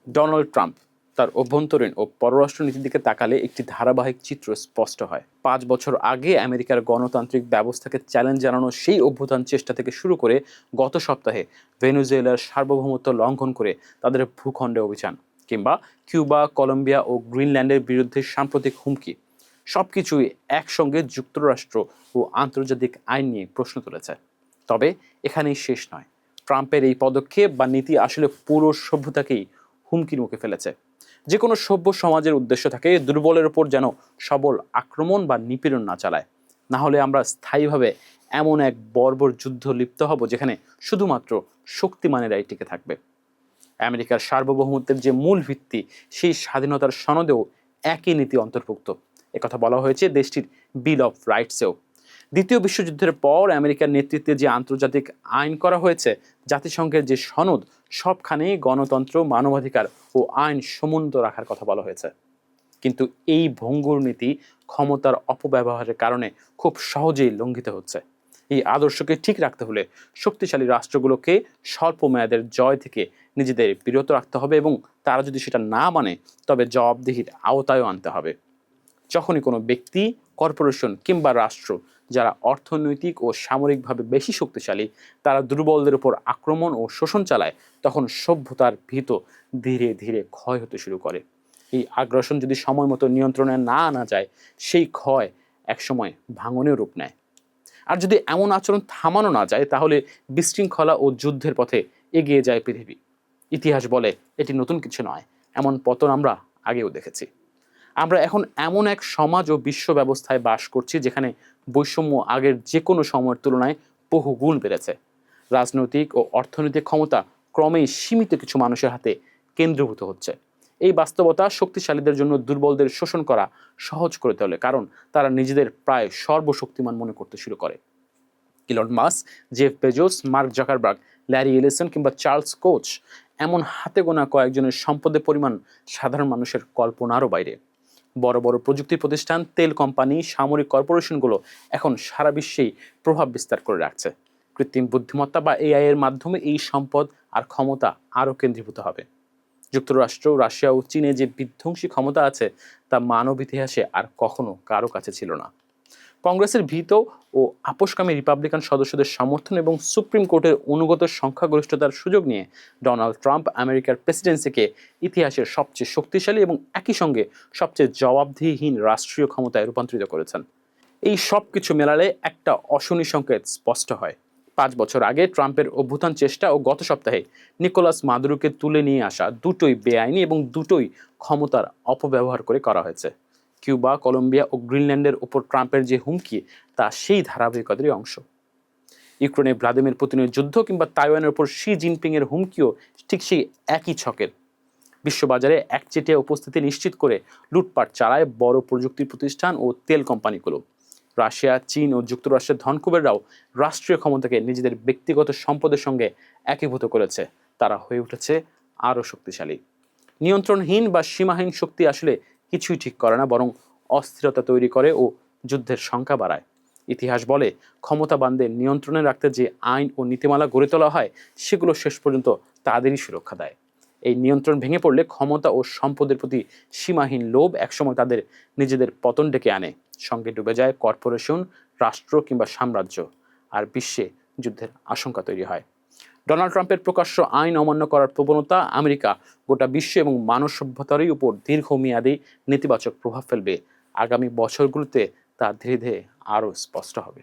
Donald Trump তার অভ্যন্তরীণ ও পররাষ্ট্রনীতির দিকে তাকালে একটি ধারাবাহিক চিত্র স্পষ্ট হয়। ৫ বছর আগে আমেরিকার গণতান্ত্রিক ব্যবস্থাকে চ্যালেঞ্জ জানানো সেই অভ্যুত্থান চেষ্টা থেকে শুরু করে গত সপ্তাহে ভেনেজুয়েলার সার্বভৌমত্ব লঙ্ঘন করে তাদের ভূখণ্ডে অভিযান, কিংবা কিউবা, কলম্বিয়া ও গ্রিনল্যান্ডের বিরুদ্ধে সাম্প্রতিক হুমকি, সবকিছুই একসঙ্গে যুক্তরাষ্ট্র ও আন্তর্জাতিক আইন নিয়ে প্রশ্ন তুলেছে। তবে এখানেই শেষ নয়। ট্রাম্পের এই পদক্ষেপ বা নীতি আসলে পুরো সভ্যতাকেই হুমকির মুখে ফেলেছে। যে কোনো সভ্য সমাজের উদ্দেশ্য থাকে দুর্বলের উপর যেন সবল আক্রমণ বা নিপীড়ন না চালায়, না হলে আমরা স্থায়ীভাবে এমন এক বর্বর যুদ্ধ লিপ্ত হব যেখানে শুধুমাত্র শক্তিমানেরাই টিকে থাকবে। আমেরিকার সার্বভৌমত্বের যে মূল ভিত্তি, সেই স্বাধীনতার সনদেও একই নীতি অন্তর্ভুক্ত। একথা বলা হয়েছে দেশটির বিল অফ রাইটসেও। দ্বিতীয় বিশ্বযুদ্ধের পর আমেরিকার নেতৃত্বে যে আন্তর্জাতিক আইন করা হয়েছে, জাতিসংঘের যে সনদ, সবখানেই গণতন্ত্র, মানবাধিকার ও আইন সমুন্নত রাখার কথা বলা হয়েছে। কিন্তু এই ভঙ্গুর নীতি ক্ষমতার অপব্যবহারের কারণে খুব সহজেই লঙ্ঘিত হচ্ছে। এই আদর্শকে ঠিক রাখতে হলে শক্তিশালী রাষ্ট্রগুলোকে স্বল্প মেয়াদের জয় থেকে নিজেদের বিরত রাখতে হবে, এবং তারা যদি সেটা না মানে তবে জবাবদিহির আওতায়ও আনতে হবে। যখনই কোনো ব্যক্তি, কর্পোরেশন কিংবা রাষ্ট্র যারা অর্থনৈতিক ও সামরিকভাবে বেশি শক্তিশালী, তারা দুর্বলদের উপর আক্রমণ ও শোষণ চালায়, তখন সভ্যতার ভিত ধীরে ধীরে ক্ষয় হতে শুরু করে। এই আগ্রাসন যদি সময় মতো নিয়ন্ত্রণে না আনা যায়, সেই ক্ষয় একসময় ভাঙনের রূপ নেয়। আর যদি এমন আচরণ থামানো না যায়, তাহলে বিশৃঙ্খলা ও যুদ্ধের পথে এগিয়ে যায় পৃথিবী। ইতিহাস বলে এটি নতুন কিছু নয়, এমন পতন আমরা আগেও দেখেছি। আমরা এখন এমন এক সমাজ ও বিশ্ব ব্যবস্থায় বাস করছি যেখানে বৈষম্য আগের যে কোনো সময়ের তুলনায় বহুগুণ বেড়েছে। রাজনৈতিক ও অর্থনৈতিক ক্ষমতা ক্রমেই সীমিত কিছু মানুষের হাতে কেন্দ্রীভূত হচ্ছে। এই বাস্তবতা শক্তিশালীদের জন্য দুর্বলদের শোষণ করা সহজ করে তোলে, কারণ তারা নিজেদের প্রায় সর্বশক্তিমান মনে করতে শুরু করে। Elon Musk, Jeff Bezos, Mark Zuckerberg, Larry Ellison কিংবা চার্লস কোচ, এমন হাতে গোনা কয়েকজনের সম্পদের পরিমাণ সাধারণ মানুষের কল্পনারও বাইরে। বড় বড় প্রযুক্তি প্রতিষ্ঠান, তেল কোম্পানি, সামরিক কর্পোরেশনগুলো এখন সারা বিশ্বেই প্রভাব বিস্তার করে রাখছে। কৃত্রিম বুদ্ধিমত্তা বা এআই এর মাধ্যমে এই সম্পদ আর ক্ষমতা আরও কেন্দ্রীভূত হবে। যুক্তরাষ্ট্র, রাশিয়া ও চীনে যে বিধ্বংসী ক্ষমতা আছে, তা মানব ইতিহাসে আর কখনো কারো কাছে ছিল না। কংগ্রেসের ভিত ও আপোষকামী রিপাবলিকান সদস্যদের সমর্থন এবং সুপ্রিম কোর্টের অনুগত সংখ্যাগরিষ্ঠতার সুযোগ নিয়ে ডোনাল্ড ট্রাম্প আমেরিকার প্রেসিডেন্সিকে ইতিহাসের সবচেয়ে শক্তিশালী এবং একই সঙ্গে সবচেয়ে জবাবদিহিহীন রাষ্ট্রীয় ক্ষমতায় রূপান্তরিত করেছেন। এই সব কিছু মেলালে একটা অশনি সংকেত স্পষ্ট হয়। ৫ বছর আগে ট্রাম্পের অভ্যুত্থান চেষ্টা ও গত সপ্তাহে নিকোলাস মাদুরোকে তুলে নিয়ে আসা দুটোই বেআইনি এবং দুটোই ক্ষমতার অপব্যবহার করে করা হয়েছে। কিউবা, কলম্বিয়া ও গ্রিনল্যান্ডের উপর ট্রাম্পের যে হুমকি, তা সেই ধারাবাহিকতারই অংশ। ইউক্রেনে ভ্লাদিমির পুতিনের যুদ্ধ কিংবা তাইওয়ানের উপর শি জিনপিং এর হুমকিও ঠিক সেই একই ছকের। বিশ্ববাজারে একচেটিয়া উপস্থিতি নিশ্চিত করে লুটপাট চালায় বড় প্রযুক্তি প্রতিষ্ঠান ও তেল কোম্পানিগুলো। রাশিয়া, চীন ও যুক্তরাষ্ট্রের ধনকুবেররাও রাষ্ট্রীয় ক্ষমতাকে নিজেদের ব্যক্তিগত সম্পদের সঙ্গে একীভূত করেছে। তারা হয়ে উঠেছে আরও শক্তিশালী। নিয়ন্ত্রণহীন বা সীমাহীন শক্তি আসলে কিছুই ঠিক করে না, বরং অস্থিরতা তৈরি করে ও যুদ্ধের সংখ্যা বাড়ায়। ইতিহাস বলে, ক্ষমতাবানদের নিয়ন্ত্রণে রাখতে যে আইন ও নীতিমালা গড়ে তোলা হয়, সেগুলো শেষ পর্যন্ত তাদেরই সুরক্ষা দেয়। এই নিয়ন্ত্রণ ভেঙে পড়লে ক্ষমতা ও সম্পদের প্রতি সীমাহীন লোভ একসময় তাদের নিজেদের পতন ডেকে আনে। সঙ্গে ডুবে যায় কর্পোরেশন, রাষ্ট্র কিংবা সাম্রাজ্য, আর বিশ্বে যুদ্ধের আশঙ্কা তৈরি হয়। ডোনাল্ড ট্রাম্পের প্রকাশ্য আইন অমান্য করার প্রবণতা আমেরিকা, গোটা বিশ্ব এবং মানব সভ্যতারই উপর দীর্ঘমেয়াদী নেতিবাচক প্রভাব ফেলবে। আগামী বছরগুলোতে তা ধীরে ধীরে আরও স্পষ্ট হবে।